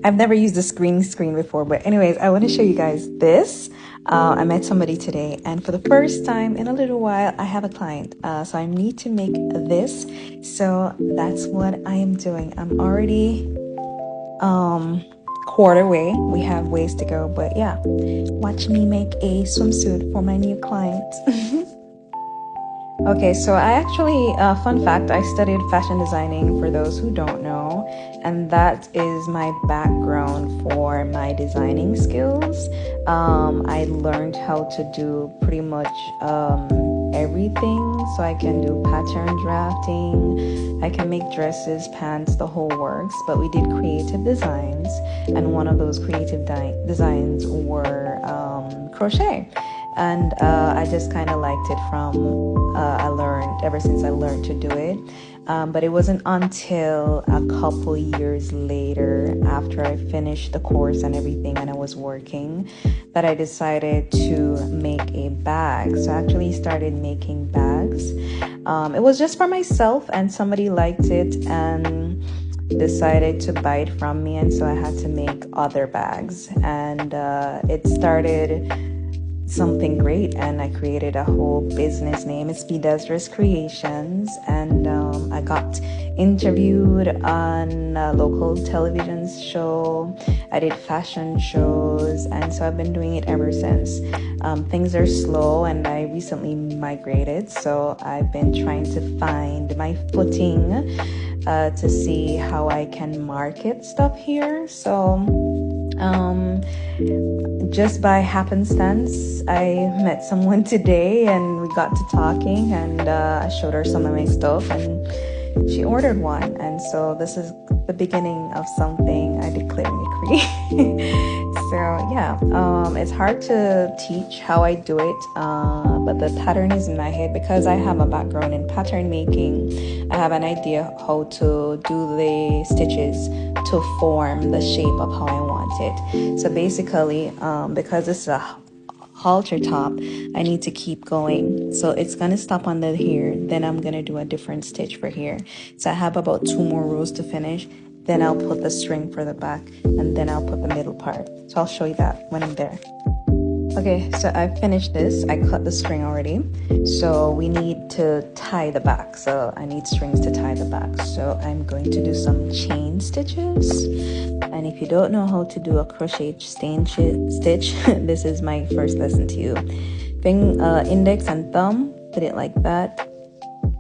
I've never used a screen before, but anyways, I want to show you guys this. I met somebody today, and for the first time in a little while, I have a client. So I need to make this. So that's what I am doing. I'm already quarter way. We have ways to go, but yeah, watch me make a swimsuit for my new client. Okay, so I actually, fun fact, I studied fashion designing for those who don't know, and that is my background for my designing skills. I learned how to do pretty much everything, so I can do pattern drafting, I can make dresses, pants, the whole works, but we did creative designs, and one of those creative designs were crochet. And I just kind of liked it from I learned ever since I learned to do it. But it wasn't until a couple years later, after I finished the course and everything and I was working, that I decided to make a bag. So I actually started making bags. It was just for myself, and somebody liked it and decided to buy it from me, and so I had to make other bags. And it started something great, and I created a whole business name. It's Dress Creations, and I got interviewed on a local television show. I did fashion shows, and so I've been doing it ever since. Things are slow, and I recently migrated, so I've been trying to find my footing to see how I can market stuff here. So just by happenstance, I met someone today and we got to talking, and I showed her some of my stuff and she ordered one. And so this is the beginning of something I declare and decree. So yeah, it's hard to teach how I do it, but the pattern is in my head because I have a background in pattern making. I have an idea how to do the stitches to form the shape of how I want it. So basically, because it's a halter top, I need to keep going. So it's gonna stop under here, then I'm gonna do a different stitch for here. So I have about 2 more rows to finish, then I'll put the string for the back, and then I'll put the middle part. So I'll show you that when I'm there. Okay, so I finished this. I cut the string already. So we need to tie the back. So I need strings to tie the back. So I'm going to do some chain stitches. And if you don't know how to do a crochet stitch, this is my first lesson to you. Index and thumb, put it like that.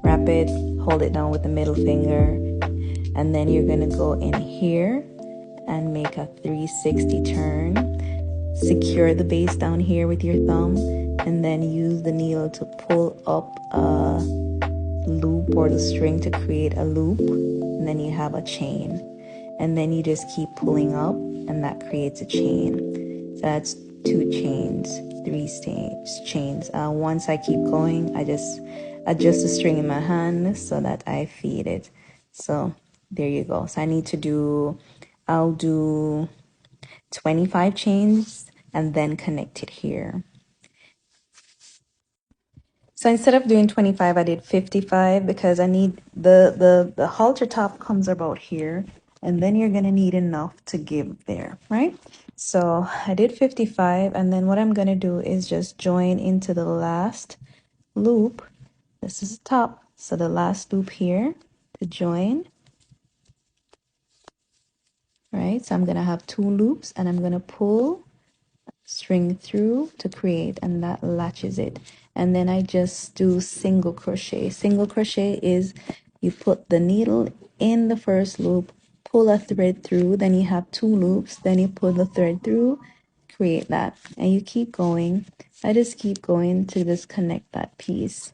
Wrap it, hold it down with the middle finger. And then you're gonna go in here and make a 360 turn. Secure the base down here with your thumb, and then use the needle to pull up a loop, or the string to create a loop, and then you have a chain, and then you just keep pulling up and that creates a chain. So that's 2 chains, 3 chains. Once I keep going, I just adjust the string in my hand so that I feed it. So there you go. So I'll do 25 chains and then connect it here. So instead of doing 25, I did 55 because I need the halter top comes about here, and then you're gonna need enough to give there, right? So I did 55, and then what I'm gonna do is just join into the last loop. This is the top, so the last loop here to join. Right, so I'm gonna have 2 loops, and I'm gonna pull string through to create, and that latches it. And then I just do single crochet. Single crochet is you put the needle in the first loop, pull a thread through, then you have 2 loops, then you pull the thread through, create that, and you keep going. I just keep going to just connect that piece.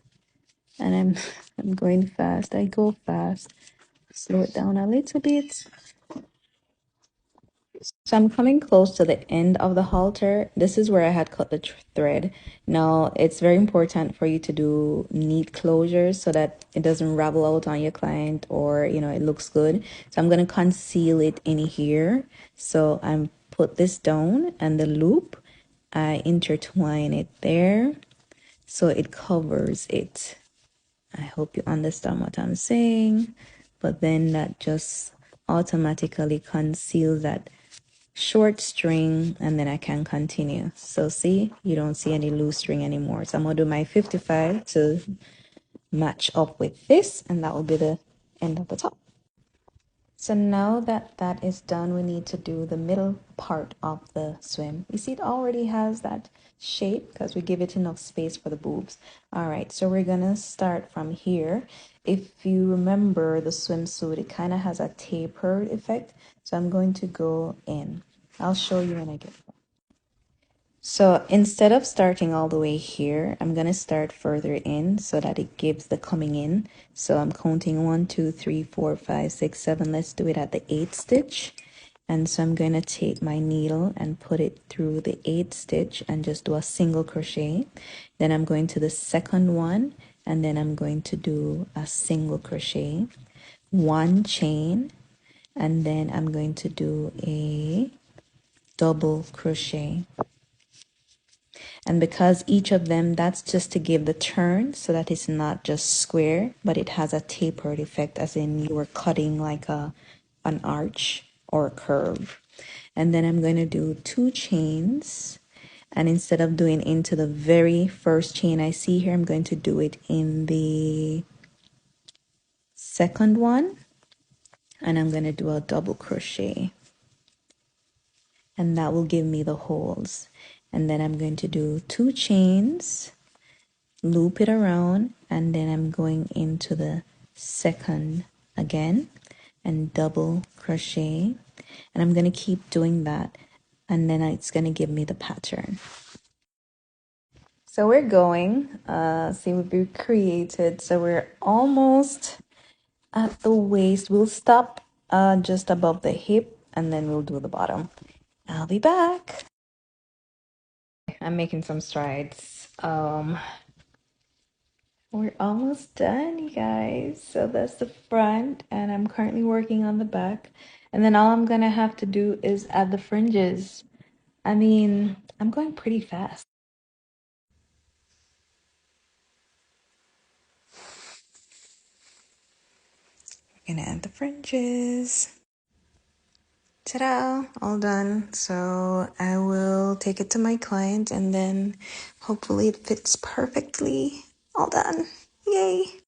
And I'm going fast. I go fast. Slow it down a little bit. So I'm coming close to the end of the halter. This is where I had cut the thread. Now, it's very important for you to do neat closures so that it doesn't ravel out on your client, or, you know, it looks good. So I'm going to conceal it in here. So I'm put this down, and the loop, I intertwine it there so it covers it. I hope you understand what I'm saying. But then that just automatically conceals that short string, and then I can continue. So see, you don't see any loose string anymore. So I'm gonna do my 55 to match up with this, and that will be the end of the top. So now that that is done, we need to do the middle part of the swim. You see it already has that shape because we give it enough space for the boobs. All right, so we're gonna start from here. If you remember the swimsuit, it kind of has a tapered effect. So I'm going to go in. I'll show you when I get there. So instead of starting all the way here, I'm going to start further in so that it gives the coming in. So I'm counting 1, 2, 3, 4, 5, 6, 7. Let's do it at the 8th stitch. And so I'm going to take my needle and put it through the 8th stitch and just do a single crochet. Then I'm going to the second one, and then I'm going to do a single crochet, 1 chain, and then I'm going to do a double crochet. And because each of them, that's just to give the turn so that it's not just square, but it has a tapered effect, as in you were cutting like an arch or a curve. And then I'm going to do 2 chains, and instead of doing into the very first chain I see here, I'm going to do it in the second one, and I'm going to do a double crochet, and that will give me the holes. And then I'm going to do 2 chains, loop it around, and then I'm going into the second again and double crochet, and I'm going to keep doing that, and then it's going to give me the pattern. So we're going, see what we created. So we're almost at the waist. We'll stop just above the hip, and then we'll do the bottom. I'll be back. I'm making some strides. We're almost done, you guys. So that's the front, and I'm currently working on the back. And then all I'm gonna have to do is add the fringes. I mean, I'm going pretty fast. We're gonna add the fringes. Ta-da! All done. So I will take it to my client, and then hopefully it fits perfectly. All done. Yay!